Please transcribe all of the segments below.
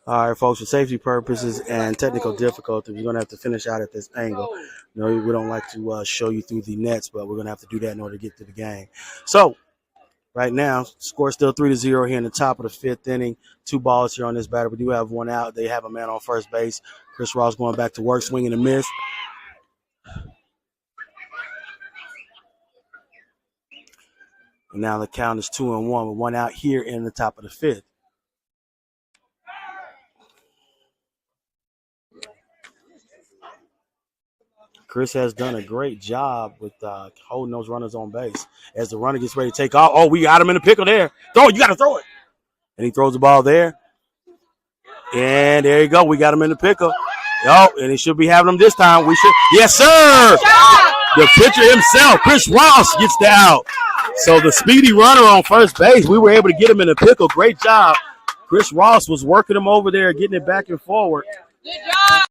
All right, folks, for safety purposes and technical difficulty, we're going to have to finish out at this angle. You know, we don't like to show you through the nets, but we're going to have to do that in order to get to the game. So, right now, score still 3-0 here in the top of the fifth inning. 2 balls here on this batter. We do have 1 out. They have a man on first base. Chris Ross going back to work, swinging a miss. And now the count is 2-1 with 1 out here in the top of the fifth. Chris has done a great job with holding those runners on base. As the runner gets ready to take off, oh, we got him in the pickle there. Throw it, you got to throw it. And he throws the ball there. And there you go. We got him in the pickle. Oh, and he should be having him this time. We should. Yes, sir. The pitcher himself, Chris Ross, gets the out. So the speedy runner on first base, we were able to get him in the pickle. Great job. Chris Ross was working him over there, getting it back and forward. Good job.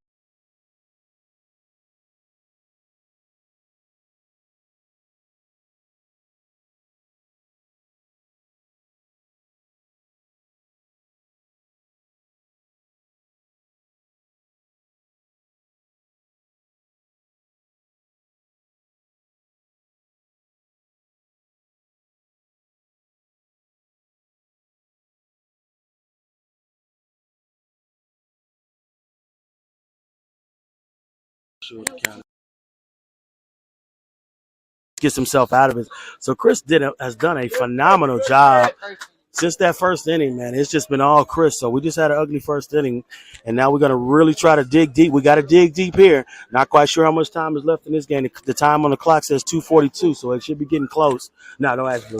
Gets himself out of it. So Chris has done a phenomenal job since that first inning, man. It's just been all Chris. So we just had an ugly first inning, and now we're going to really try to dig deep. We got to dig deep here. Not quite sure how much time is left in this game. The time on the clock says 2:42, so it should be getting close. No, don't ask me.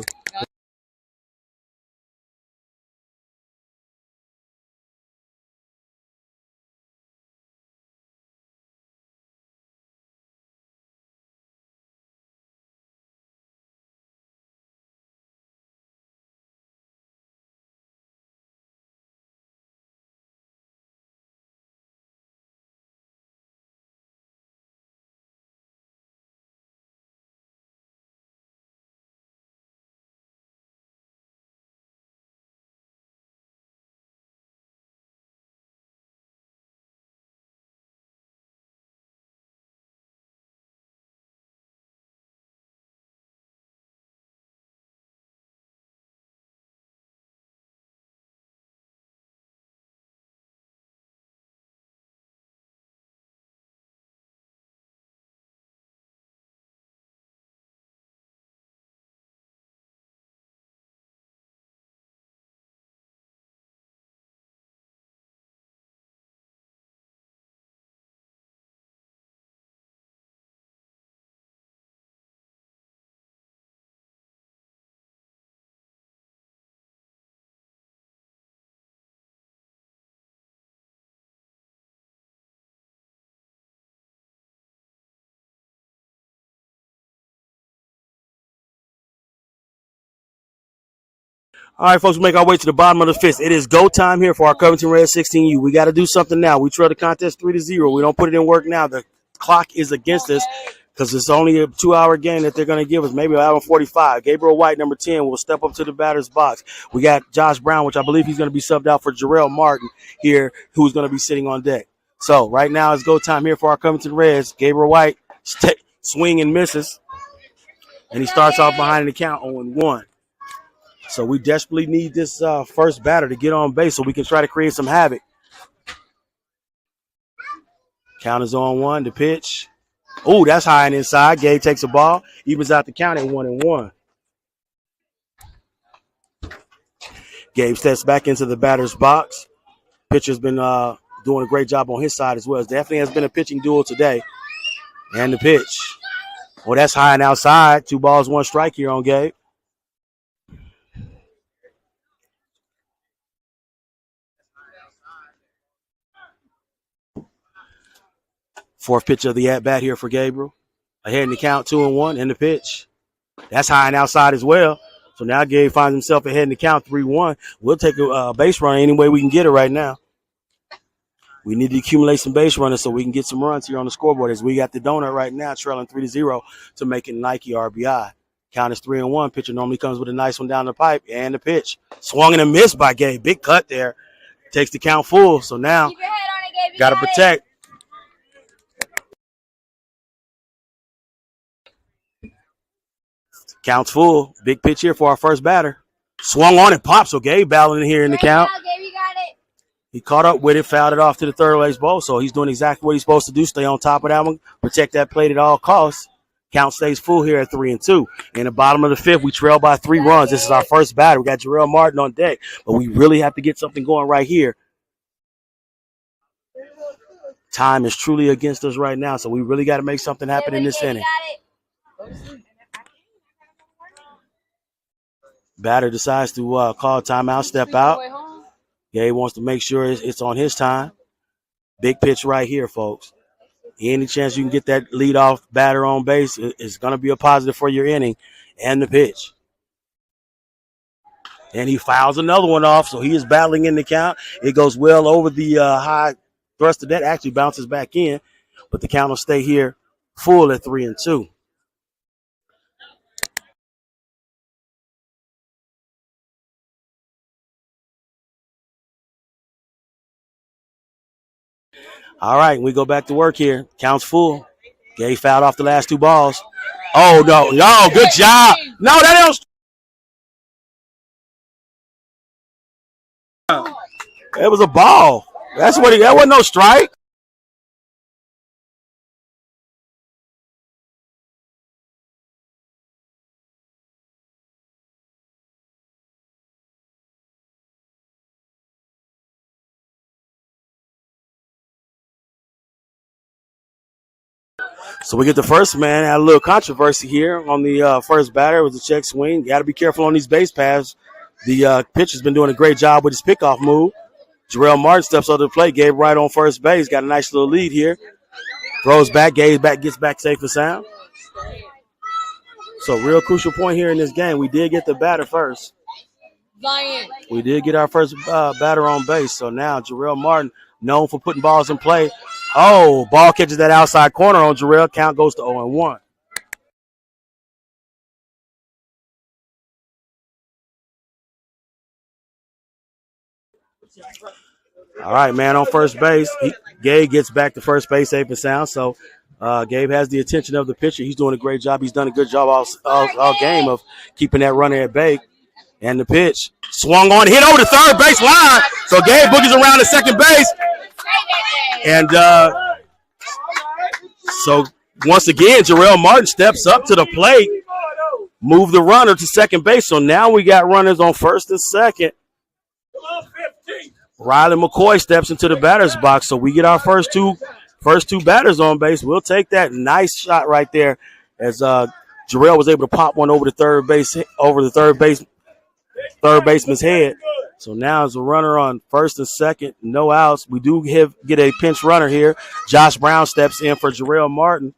All right, folks, we make our way to the bottom of the fifth. It is go time here for our Covington Reds 16U. We got to do something now. We trail the contest 3-0. We don't put it in work now. The clock is against us because it's only a 2-hour game that they're going to give us, maybe an hour and 45. Gabriel White, number 10, will step up to the batter's box. We got Josh Brown, which I believe he's going to be subbed out for Jarrell Martin here, who's going to be sitting on deck. So right now it's go time here for our Covington Reds. Gabriel White swing and misses, and he starts off behind the count 0-1. So we desperately need this first batter to get on base so we can try to create some havoc. Count is on 1. The pitch. Oh, that's high and inside. Gabe takes a ball. Evens out the count at 1-1. Gabe steps back into the batter's box. Pitcher's been doing a great job on his side as well. It definitely has been a pitching duel today. And the pitch. Oh, that's high and outside. 2 balls, 1 strike here on Gabe. Fourth pitch of the at-bat here for Gabriel. Ahead in the count, 2-1, and the pitch. That's high and outside as well. So now Gabe finds himself ahead in the count, 3-1. We'll take a base run any way we can get it right now. We need to accumulate some base runners so we can get some runs here on the scoreboard as we got the donut right now, trailing 3-0 to make it Nike RBI. Count is 3-1. Pitcher normally comes with a nice one down the pipe, and the pitch. Swung and a miss by Gabe. Big cut there. Takes the count full. So now, got to protect. Counts full. Big pitch here for our first batter. Swung on and popped. So Gabe battling here in the count. He caught up with it, fouled it off to the third base ball. So he's doing exactly what he's supposed to do. Stay on top of that one. Protect that plate at all costs. Count stays full here at 3-2. In the bottom of the fifth, we trail by 3 runs. This is our first batter. We got Jarrell Martin on deck, but we really have to get something going right here. Time is truly against us right now, so we really got to make something happen in this inning. Batter decides to call timeout, step out. Gabe wants to make sure it's on his time. Big pitch right here, folks. Any chance you can get that leadoff batter on base is going to be a positive for your inning and the pitch. And he fouls another one off, so he is battling in the count. It goes well over the high thruster. That actually bounces back in, but the count will stay here full at 3-2. All right, we go back to work here. Count's full. Gabe fouled off the last 2 balls. Oh, no, good job. No, that it was a ball. That wasn't no strike. So we get the first man. Had a little controversy here on the first batter. It was a check swing. Got to be careful on these base paths. The pitcher's been doing a great job with his pickoff move. Jarrell Martin steps up to the plate. Gabe right on first base. Got a nice little lead here. Throws back. Gabe gets back safe and sound. So real crucial point here in this game. We did get the batter first. We did get our first batter on base. So now Jarrell Martin, known for putting balls in play. Oh, ball catches that outside corner on Jarrell. Count goes to 0-1. All right, man on first base. Gabe gets back to first base safe and sound. So Gabe has the attention of the pitcher. He's doing a great job. He's done a good job all game of keeping that runner at bay. And the pitch swung on, hit over the third base line. So Gabe boogies around the second base. And so once again, Jarrell Martin steps up to the plate, move the runner to second base. So now we got runners on first and second. Riley McCoy steps into the batter's box. So we get our first two batters on base. We'll take that. Nice shot right there as Jarrell was able to pop one over the third baseman's head. So now as a runner on first and second, no outs. We do get a pinch runner here. Josh Brown steps in for Jarrell Martin.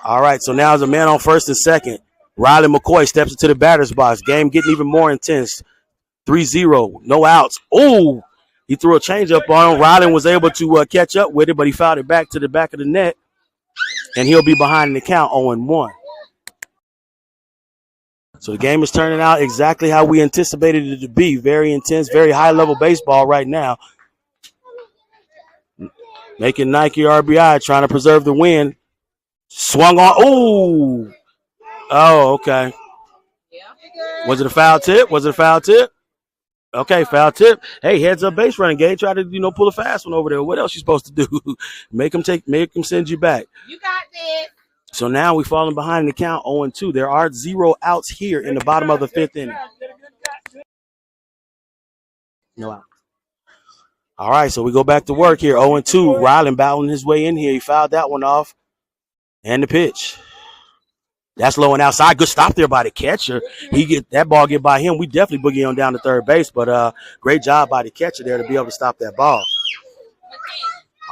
All right, so now as a man on first and second, Riley McCoy steps into the batter's box. Game getting even more intense. 3-0, no outs. Oh, he threw a changeup on him. Riley was able to catch up with it, but he fouled it back to the back of the net. And he'll be behind in the count 0-1. So the game is turning out exactly how we anticipated it to be. Very intense, very high-level baseball right now. Making Nike RBI, trying to preserve the win. Swung on. Ooh. Oh, okay. Was it a foul tip? Okay, foul tip. Hey, heads up base running, Gabe. Try to, pull a fast one over there. What else you supposed to do? Make them send you back. You got this. So now we're falling behind in the count 0-2. There are 0 outs here in the bottom of the fifth inning. No out. All right, so we go back to work here. 0-2. Ryland battling his way in here. He fouled that one off. And the pitch. That's low and outside. Good stop there by the catcher. That ball get by him. We definitely boogie on down to third base, but great job by the catcher there to be able to stop that ball.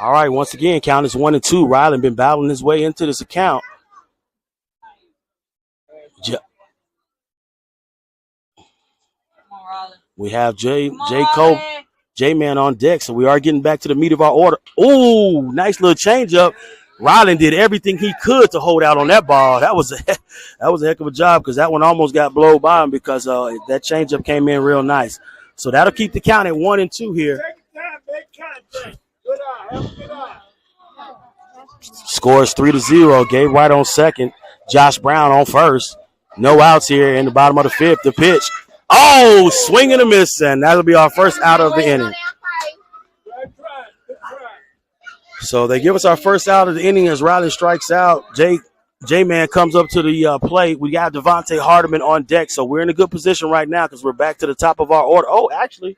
All right, once again, count is 1-2. Ryland been battling his way into this account. We have J-Man on deck, so we are getting back to the meat of our order. Oh, nice little changeup. Ryland did everything he could to hold out on that ball. That was a heck of a job because that one almost got blown by him because that changeup came in real nice. So that'll keep the count at 1-2 here. Scores 3-0. Gabe White on second. Josh Brown on first. No outs here in the bottom of the fifth. The pitch. Oh, swing and a miss, and that'll be our first out of the inning. So they give us our first out of the inning as Riley strikes out. J-Man comes up to the plate. We got Devontae Hardiman on deck, so we're in a good position right now because we're back to the top of our order. Oh, actually.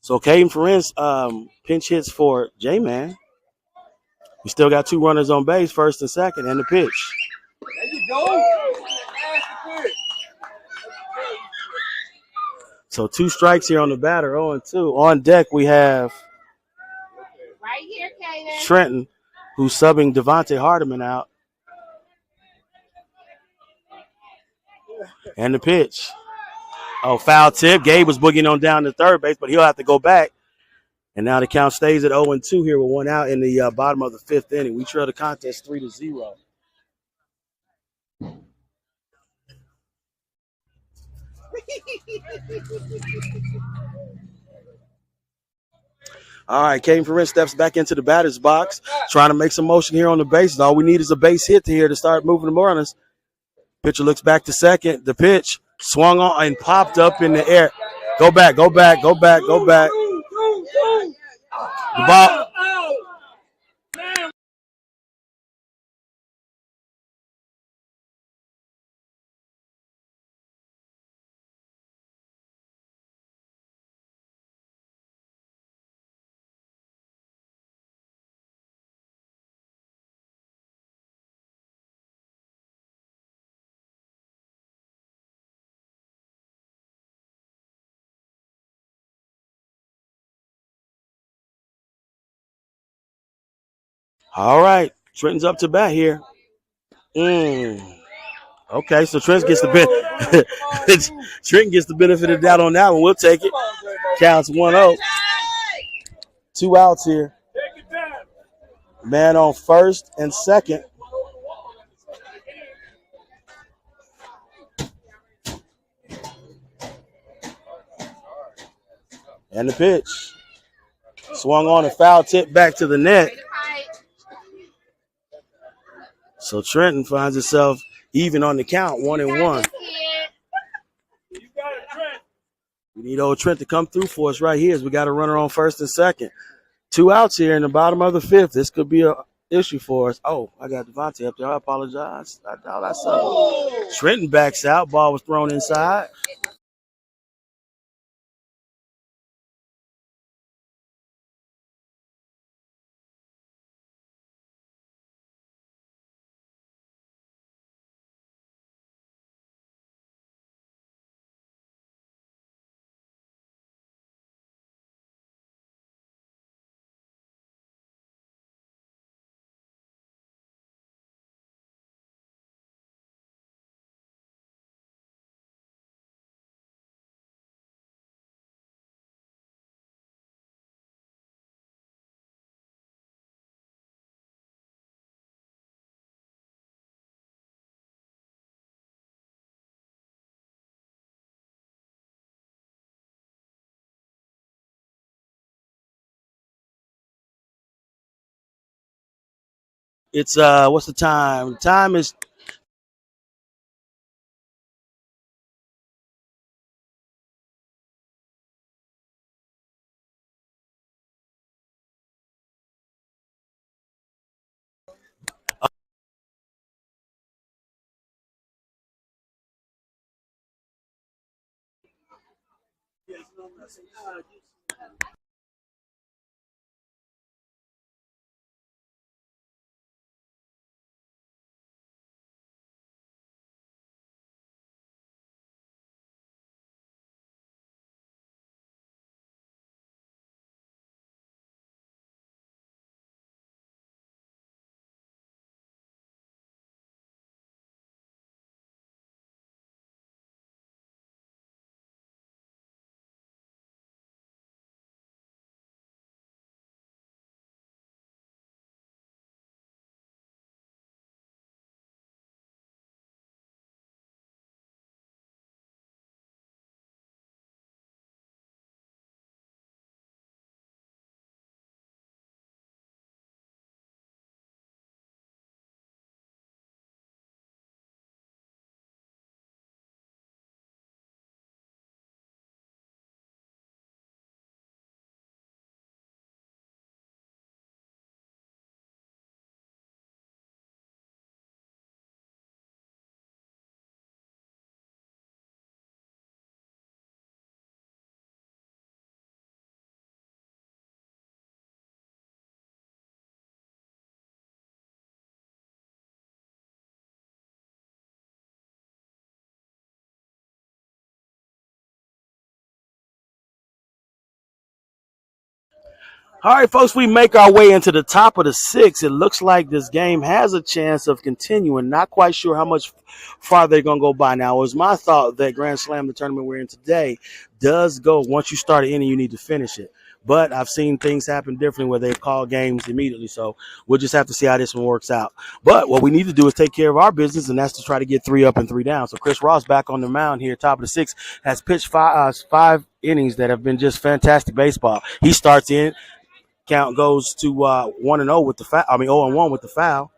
So Caden Ferencz pinch hits for J-Man. We still got two runners on base, first and second, and the pitch. There you go. So 2 strikes here on the batter, 0-2. On deck, we have right here, Caden. Trenton, who's subbing Devontae Hardiman out. And the pitch. Oh, foul tip. Gabe was boogieing on down to third base, but he'll have to go back. And now the count stays at 0-2 here with 1 out in the bottom of the 5th inning. We trail the contest 3-0. All right, Caden Ferencz steps back into the batter's box, trying to make some motion here on the bases. All we need is a base hit here to start moving the runners. Pitcher looks back to second. The pitch swung on and popped up in the air. Go back, go back, go back, go back. The ball. All right, Trenton's up to bat here. Okay, so Trenton gets the Trenton gets the benefit of the doubt on that one. We'll take it. Counts 1-0. 2 outs here. Man on first and second. And the pitch. Swung on a foul tip back to the net. So Trenton finds himself even on the count, 1-1. We need old Trent to come through for us right here as we got a runner on first and second. 2 outs here in the bottom of the 5th. This could be an issue for us. Oh, I got Devontae up there. I apologize. I thought I saw Trenton backs out. Ball was thrown inside. It's what's the time? The time is All right, folks, we make our way into the top of the sixth. It looks like this game has a chance of continuing. Not quite sure how much farther they're going to go by now. It was my thought that Grand Slam, the tournament we're in today, does go once you start an inning, you need to finish it. But I've seen things happen differently where they've called games immediately. So we'll just have to see how this one works out. But what we need to do is take care of our business, and that's to try to get 3 up and 3 down. So Chris Ross back on the mound here, top of the sixth, has pitched five innings that have been just fantastic baseball. He starts in. Count goes to 1-0 with the foul. 0-1 with the foul,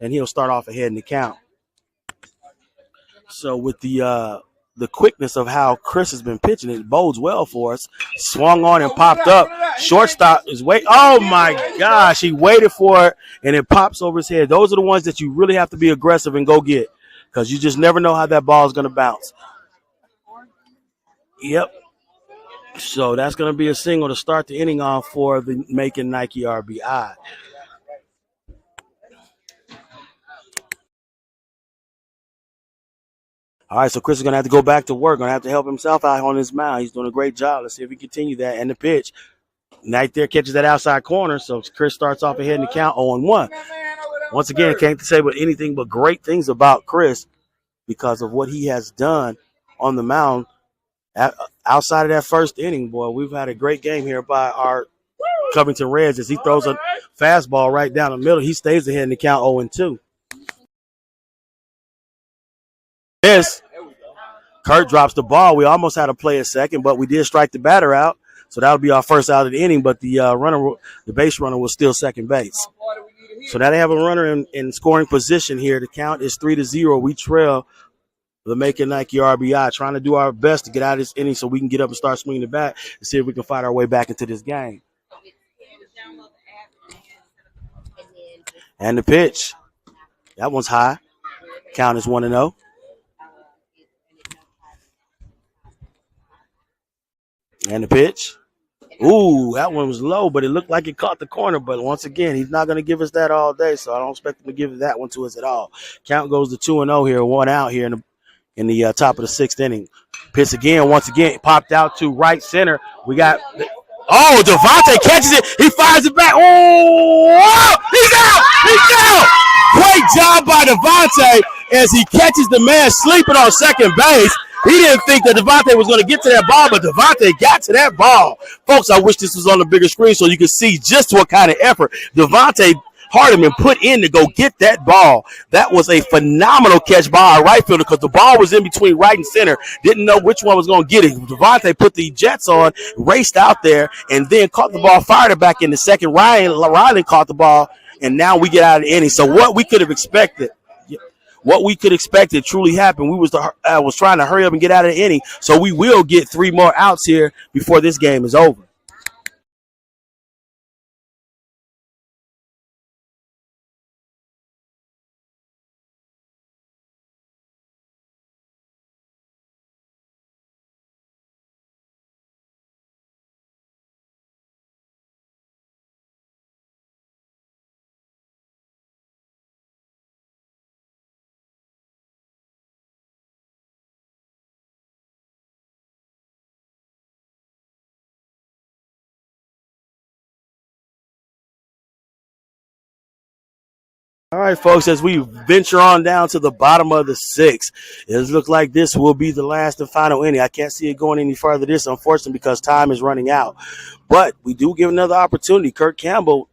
and he'll start off ahead in the count. So with the quickness of how Chris has been pitching, it bodes well for us. Swung on and popped up. Shortstop is wait. Oh my gosh, he waited for it and it pops over his head. Those are the ones that you really have to be aggressive and go get because you just never know how that ball is going to bounce. Yep. So that's going to be a single to start the inning off for the Macon Nike RBI. All right, so Chris is going to have to go back to work. Going to have to help himself out on his mound. He's doing a great job. Let's see if he can continue that. And the pitch. Right there catches that outside corner. So Chris starts off ahead in the count 0-1. Once again, can't say but anything but great things about Chris because of what he has done on the mound. Outside of that first inning, boy, we've had a great game here by our Covington Reds as he throws a fastball right down the middle. He stays ahead in the count 0-2. Yes. Kurt drops the ball. We almost had to play a second, but we did strike the batter out. So that'll be our first out of the inning, but the base runner was still second base. So now they have a runner in scoring position here. The count is 3-0. We trail the Macon Nike RBI, trying to do our best to get out of this inning so we can get up and start swinging the bat and see if we can fight our way back into this game. And the pitch. That one's high. Count is 1-0. And the pitch. Ooh, that one was low, but it looked like it caught the corner. But once again, he's not going to give us that all day, so I don't expect him to give that one to us at all. Count goes to 2-0 here, 1 out here in the top of the sixth inning. Pitch again, once again, popped out to right center. We got Devontae catches it. He fires it back. Oh, he's out. He's out. Great job by Devontae as he catches the man sleeping on second base. He didn't think that Devontae was going to get to that ball, but Devontae got to that ball. Folks, I wish this was on the bigger screen so you could see just what kind of effort Devontae Hardiman put in to go get that ball. That was a phenomenal catch by our right fielder because the ball was in between right and center. Didn't know which one was going to get it. Devontae put the jets on, raced out there, and then caught the ball, fired it back in the second. Ryan caught the ball, and now we get out of the inning. So what we could have expected truly happened. We was trying to hurry up and get out of the inning, so we will get 3 more outs here before this game is over. All right, folks, as we venture on down to the bottom of the sixth, it looks like this will be the last and final inning. I can't see it going any further this, unfortunately, because time is running out. But we do give another opportunity. Kirk Campbell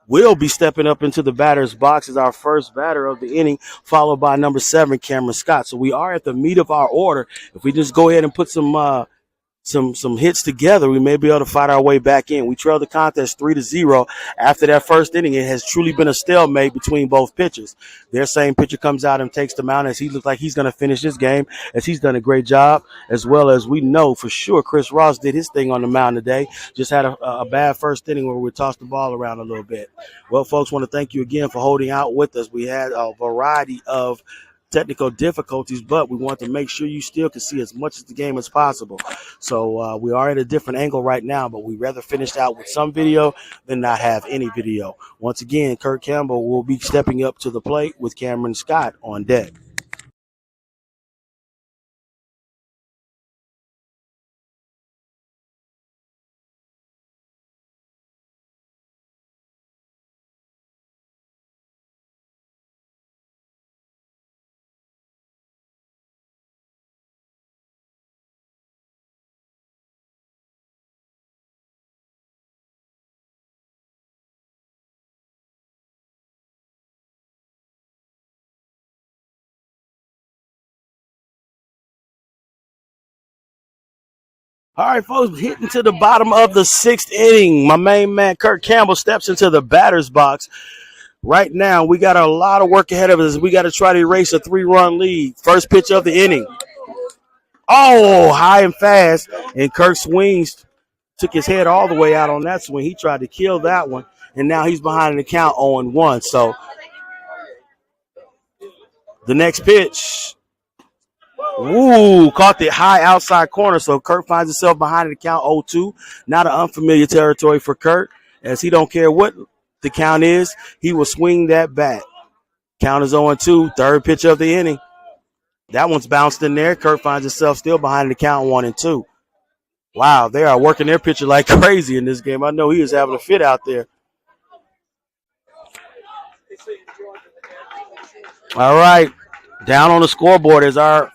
will be stepping up into the batter's box as our first batter of the inning, followed by number 7, Cameron Scott. So we are at the meat of our order. If we just go ahead and put some hits together, we may be able to fight our way back in. We trailed the contest 3-0 after that first inning. It has truly been a stalemate between both pitchers. Their same pitcher comes out and takes the mound as he looks like he's going to finish this game, as he's done a great job, as well as we know for sure Chris Ross did his thing on the mound today. Just had a bad first inning where we tossed the ball around a little bit. Well, folks, want to thank you again for holding out with us. We had a variety of technical difficulties, but we want to make sure you still can see as much of the game as possible. So we are at a different angle right now, but we'd rather finish out with some video than not have any video. Once again, Kirk Campbell will be stepping up to the plate with Cameron Scott on deck. All right, folks, hitting to the bottom of the 6th inning. My main man, Kurt Campbell, steps into the batter's box. Right now, we got a lot of work ahead of us. We got to try to erase a 3-run lead. First pitch of the inning. Oh, high and fast. And Kurt swings, took his head all the way out on that swing. He tried to kill that one. And now he's behind in the count 0-1. So the next pitch. Ooh, caught the high outside corner. So Kurt finds himself behind in the count 0-2. Not an unfamiliar territory for Kurt, as he don't care what the count is. He will swing that bat. Count is 0-2. Third pitch of the inning. That one's bounced in there. Kurt finds himself still behind in the count 1-2. Wow, they are working their pitcher like crazy in this game. I know he is having a fit out there. All right, down on the scoreboard is our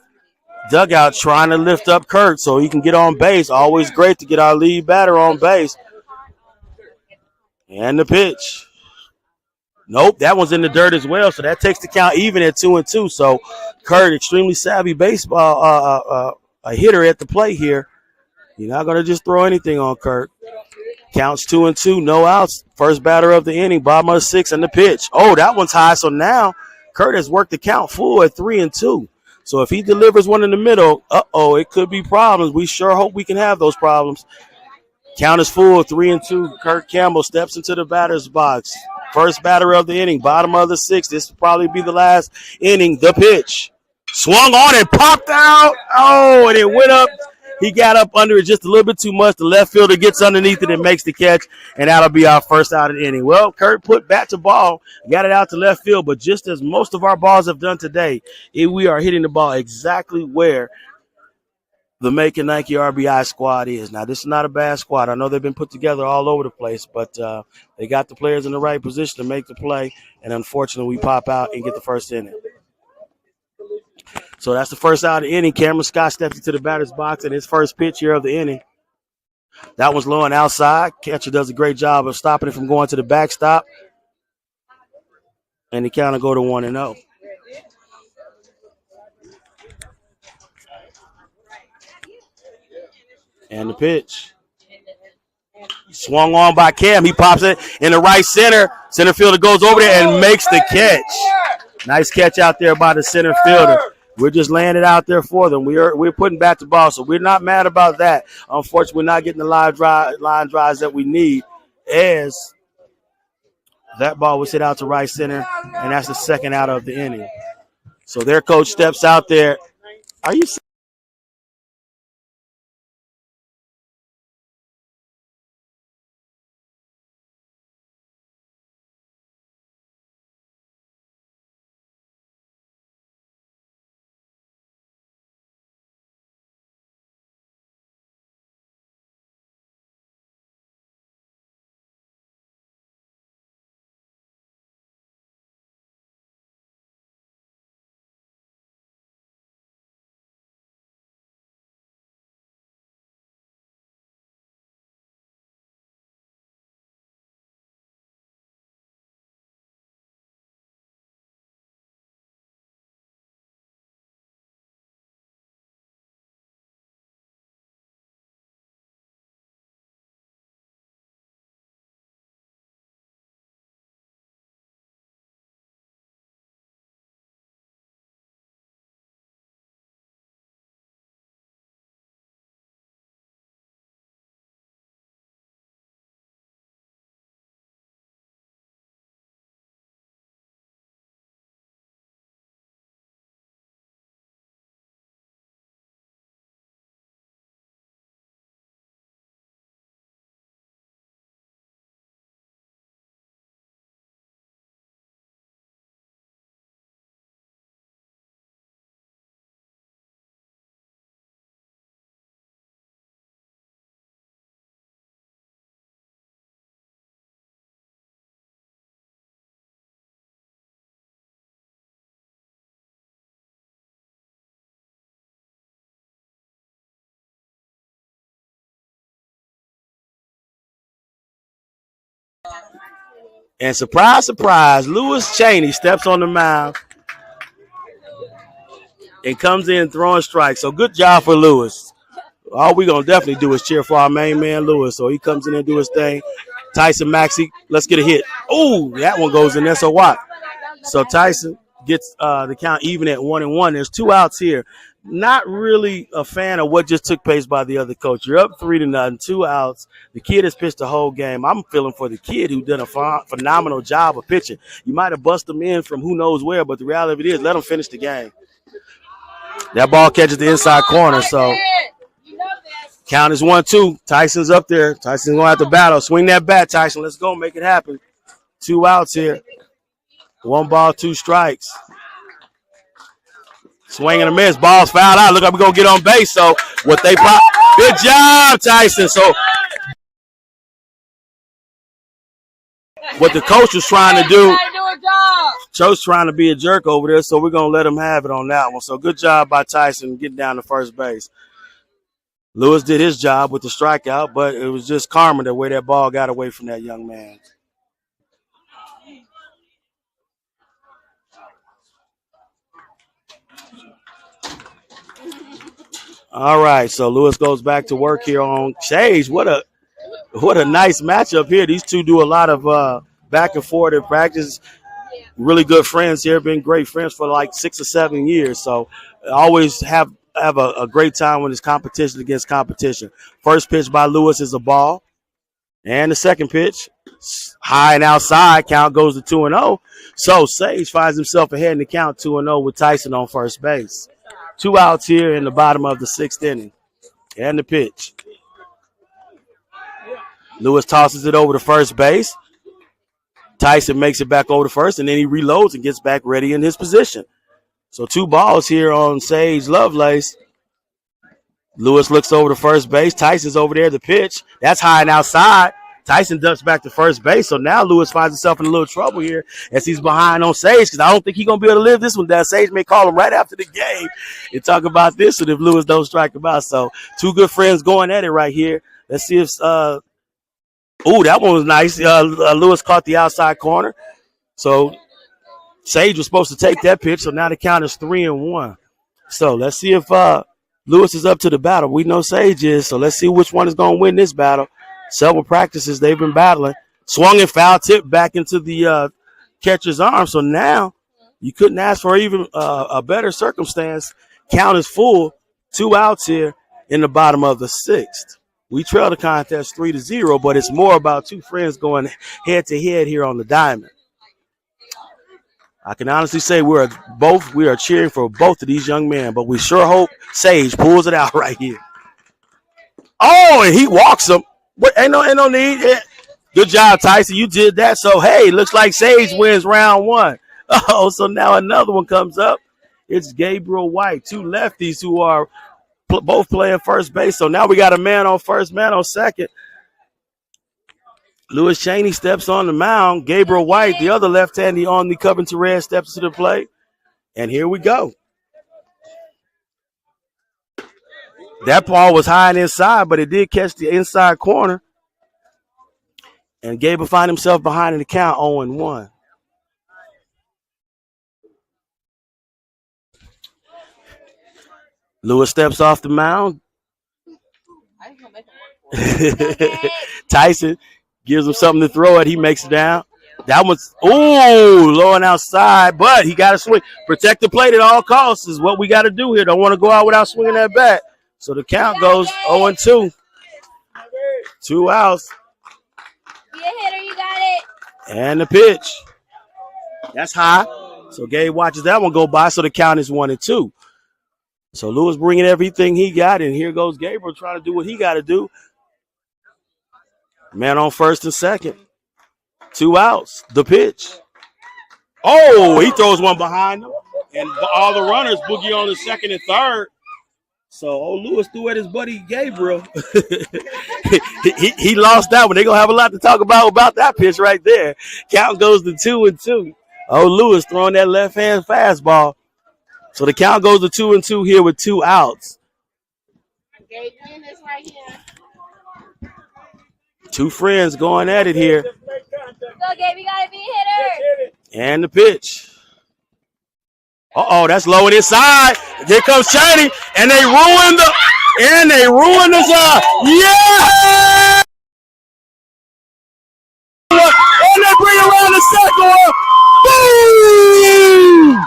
dugout trying to lift up Kurt so he can get on base. Always great to get our lead batter on base. And the pitch. Nope, that one's in the dirt as well, so that takes the count even at 2-2. So Kurt, extremely savvy baseball a hitter at the plate here. You're not going to just throw anything on Kurt. Counts 2-2, no outs. First batter of the inning, bottom of the 6th, and the pitch. Oh, that one's high, so now Kurt has worked the count full at 3-2. So if he delivers one in the middle, it could be problems. We sure hope we can have those problems. Count is full, 3-2. Kurt Campbell steps into the batter's box. First batter of the inning, bottom of the 6th. This will probably be the last inning. The pitch. Swung on and popped out. Oh, and it went up. He got up under it just a little bit too much. The left fielder gets underneath it and makes the catch, and that'll be our first out of the inning. Well, Kurt put bat to ball, got it out to left field, but just as most of our balls have done today, we are hitting the ball exactly where the Macon Nike RBI squad is. Now, this is not a bad squad. I know they've been put together all over the place, but they got the players in the right position to make the play, and unfortunately, we pop out and get the first inning. So that's the first out of the inning. Cameron Scott steps into the batter's box in his first pitch here of the inning. That one's low and outside. Catcher does a great job of stopping it from going to the backstop. And the count will go to 1-0. And the pitch. Swung on by Cam. He pops it in the right center. Center fielder goes over there and makes the catch. Nice catch out there by the center fielder. We're just laying it out there for them. We're putting back the ball, so we're not mad about that. Unfortunately, we're not getting the line drives that we need, as that ball was hit out to right center, and that's the second out of the inning. So their coach steps out there. Are you? And surprise, surprise, Lewis Chaney steps on the mound and comes in throwing strikes. So good job for Lewis. all we gonna definitely do is cheer for our main man Lewis. So he comes in and do his thing. Tyson Maxey, let's get a hit. Oh, that one goes in there. So what? So Tyson gets the count even at 1-1. There's 2 outs here. Not really a fan of what just took place by the other coach. You're up 3-0, 2 outs. The kid has pitched the whole game. I'm feeling for the kid who did a phenomenal job of pitching. You might have busted him in from who knows where, but the reality of it is, let him finish the game. That ball catches the inside corner, so count is 1-2. Tyson's up there. Tyson's going to have to battle. Swing that bat, Tyson. Let's go. Make it happen. 2 outs here. 1 ball, 2 strikes. Swing and a miss. Ball's fouled out. Look like we're going to get on base. So what they pop. Good job, Tyson. So what the coach was trying to do, Coach trying to be a jerk over there, so we're going to let him have it on that one. So good job by Tyson getting down to first base. Lewis did his job with the strikeout, but it was just karma the way that ball got away from that young man. All right, so Lewis goes back to work here on Sage. What a nice matchup here. These two do a lot of back and forth in practice. Really good friends here. Been great friends for like 6 or 7 years. So always have a great time when it's competition against competition. First pitch by Lewis is a ball. And the second pitch, high and outside, count goes to 2-0. So Sage finds himself ahead in the count 2-0 with Tyson on first base. 2 outs here in the bottom of the 6th inning. And the pitch. Lewis tosses it over to first base. Tyson makes it back over to first, and then he reloads and gets back ready in his position. So 2 balls here on Sage Lovelace. Lewis looks over to first base. Tyson's over there. The pitch. That's high and outside. Tyson ducks back to first base. So now Lewis finds himself in a little trouble here as he's behind on Sage because I don't think he's going to be able to live this one down. Sage may call him right after the game and talk about this one if Lewis don't strike him out. So 2 good friends going at it right here. Let's see if that one was nice. Lewis caught the outside corner. So Sage was supposed to take that pitch. So now the count is 3-1. So let's see if Lewis is up to the battle. We know Sage is. So let's see which one is going to win this battle. Several practices they've been battling. Swung and foul tip back into the catcher's arm. So now you couldn't ask for even a better circumstance. Count is full. 2 outs here in the bottom of the 6th. We trail the contest 3-0, but it's more about 2 friends going head to head here on the diamond. I can honestly say we are cheering for both of these young men, but we sure hope Sage pulls it out right here. Oh, and he walks him. Ain't no need. Yeah. Good job, Tyson. You did that. So, hey, looks like Sage wins round 1. Oh, so now another one comes up. It's Gabriel White, 2 lefties who are both playing first base. So now we got a man on first, man on second. Lewis Chaney steps on the mound. Gabriel White, the other left-handy on the Covington Reds, steps to the plate. And here we go. That ball was high and inside, but it did catch the inside corner. And Gabriel find himself behind in the count 0-1. Lewis steps off the mound. Tyson gives him something to throw at. He makes it down. That one's, low and outside, but he got to swing. Protect the plate at all costs is what we got to do here. Don't want to go out without swinging that bat. So the count goes 0-2. 2 outs. Be a hitter, you got it. And the pitch. That's high. So Gabe watches that one go by, so the count is 1-2. So Lewis bringing everything he got, and here goes Gabriel trying to do what he got to do. Man on first and second. 2 outs. The pitch. Oh, he throws one behind him, and all the runners boogie on the second and third. So Lewis threw at his buddy Gabriel. he lost that one. They're going to have a lot to talk about that pitch right there. Count goes to 2-2. Lewis throwing that left-hand fastball. So the count goes to 2-2 here with 2 outs. Gabe, win this right here. 2 friends going at it here. Go, Gabe, you got to be a hitter. And the pitch. That's low and inside. Here comes Chaney, and they ruined the And they ruined us up. Yeah! And they bring around the second one. Boom!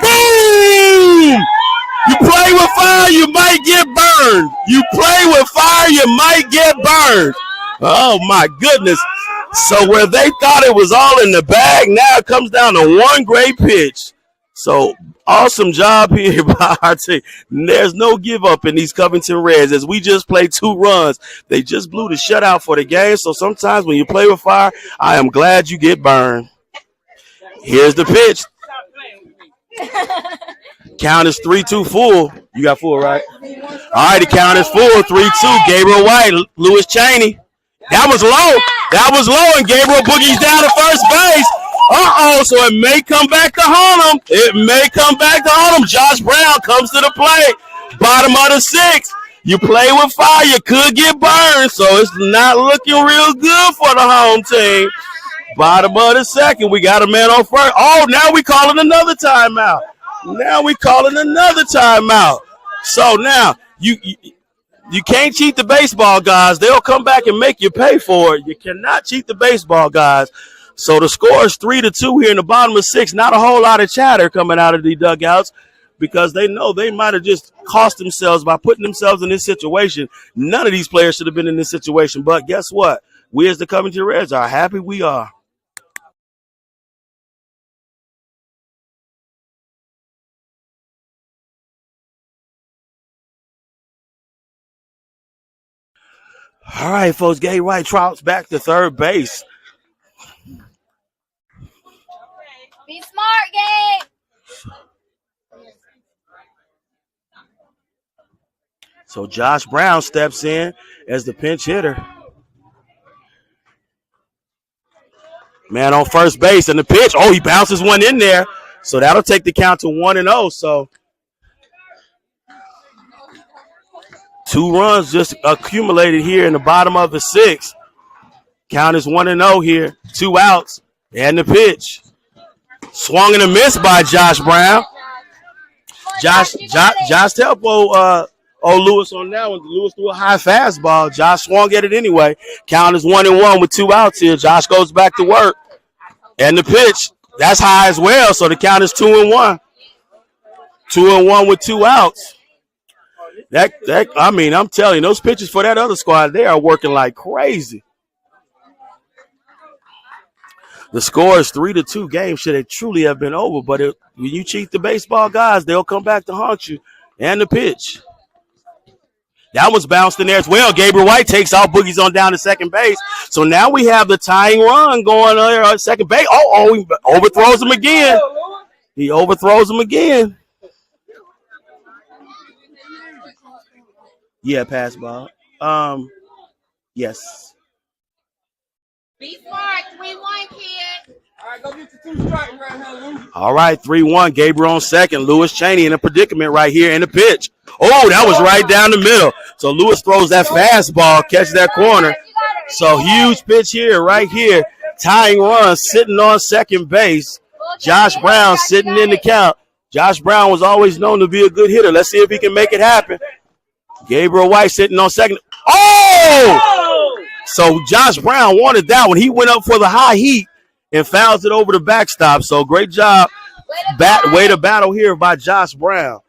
Boom! You play with fire, you might get burned. You play with fire, you might get burned. Oh my goodness. So where they thought it was all in the bag, now it comes down to one great pitch. So awesome job here by our team. There's no give up in these Covington Reds as we just played 2 runs. They just blew the shutout for the game. So sometimes when you play with fire, I am glad you get burned. Here's the pitch. Count is 3-2 full. You got full, right? All right, the count is full. 3-2. Gabriel White, Lewis Chaney. That was low. That was low, and Gabriel boogies down to first base. So it may come back to haunt him. It may come back to haunt him. Josh Brown comes to the plate. Bottom of the 6th. You play with fire, you could get burned, so it's not looking real good for the home team. Bottom of the 2nd, we got a man on first. Oh, now we calling another timeout. So now you can't cheat the baseball guys. They'll come back and make you pay for it. You cannot cheat the baseball guys. So the score is 3-2 here in the bottom of 6. Not a whole lot of chatter coming out of the dugouts because they know they might have just cost themselves by putting themselves in this situation. None of these players should have been in this situation. But guess what? We as the Covington Reds are happy we are. All right, folks. Gay White trots back to third base. Be smart, Gabe. So Josh Brown steps in as the pinch hitter. Man on first base and the pitch. Oh, he bounces one in there. So that'll take the count to 1-0. So 2 runs just accumulated here in the bottom of the 6th. Count is 1-0 here. 2 outs and the pitch. Swung and a miss by Josh Brown. Josh helped Lewis on that one. Lewis threw a high fastball. Josh swung at it anyway. Count is 1-1 with 2 outs here. Josh goes back to work. And the pitch, that's high as well. So the count is 2-1. 2-1 with 2 outs. I'm telling you, those pitches for that other squad, they are working like crazy. The score is 3-2. Game should have truly have been over, but when you cheat the baseball guys, they'll come back to haunt you. And the pitch. That was bounced in there as well. Gabriel White takes out boogies on down to second base. So now we have the tying run going there on second base. He overthrows him again. Yeah, pass ball. Yes. Be smart. 3-1, kid. All right, go get your 2 strikes right here, Lou. All right, 3-1. Gabriel on second. Lewis Chaney in a predicament right here in the pitch. Oh, that was right down the middle. So Lewis throws that fastball, catches that corner. So huge pitch here, right here. Tying run, sitting on second base. Josh Brown sitting in the count. Josh Brown was always known to be a good hitter. Let's see if he can make it happen. Gabriel White sitting on second. Oh! So Josh Brown wanted that one. He went up for the high heat and fouls it over the backstop. So great job. Way to battle here by Josh Brown.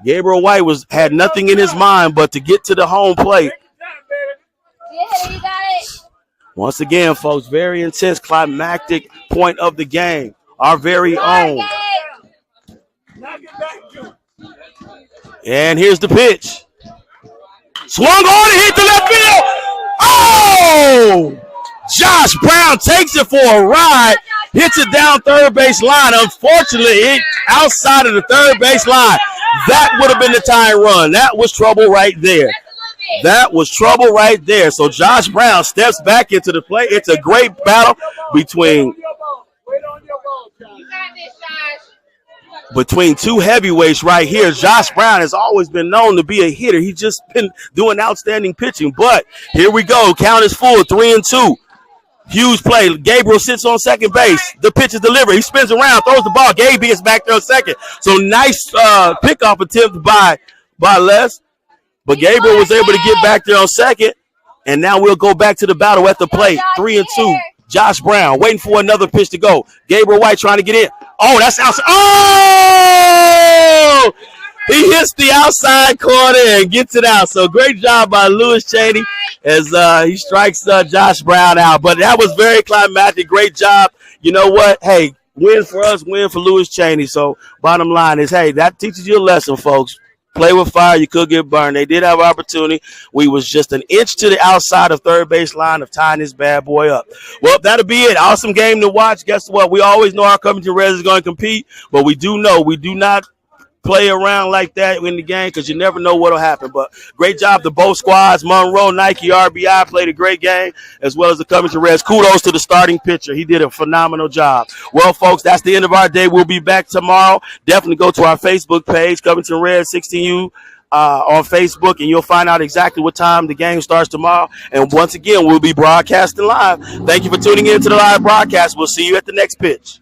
Gabriel White had nothing in his mind but to get to the home plate. Yeah, you got it. Once again, folks, very intense, climactic point of the game. Our very own. And here's the pitch. Swung on and hit the left field. Oh! Josh Brown takes it for a ride. Hits it down third base line. Unfortunately, it outside of the third base line. That would have been the tying run. That was trouble right there. So Josh Brown steps back into the play. It's a great battle between two heavyweights right here. Josh Brown has always been known to be a hitter. He's just been doing outstanding pitching. But here we go. Count is full, 3-2. Huge play. Gabriel sits on second base. The pitch is delivered. He spins around, throws the ball. Gabe is back there on second. So nice pickoff attempt by Les. But Gabriel was able to get back there on second. And now we'll go back to the battle at the plate. 3-2. Josh Brown waiting for another pitch to go. Gabriel White trying to get in. Oh, that's outside. Oh! He hits the outside corner and gets it out. So great job by Lewis Cheney as he strikes Josh Brown out. But that was very climactic. Great job. You know what? Hey, win for us, win for Lewis Cheney. So bottom line is, hey, that teaches you a lesson, folks. Play with fire, you could get burned. They did have an opportunity. We was just an inch to the outside of third base line of tying this bad boy up. Well, that'll be it. Awesome game to watch. Guess what? We always know our Covington Reds is going to compete, but we do know we do not play around like that in the game because you never know what will happen. But great job to both squads. Monroe, Nike, RBI played a great game, as well as the Covington Reds. Kudos to the starting pitcher. He did a phenomenal job. Well, folks, that's the end of our day. We'll be back tomorrow. Definitely go to our Facebook page, Covington Reds 16U. On Facebook, and you'll find out exactly what time the game starts tomorrow. And once again, we'll be broadcasting live. Thank you for tuning in to the live broadcast. We'll see you at the next pitch.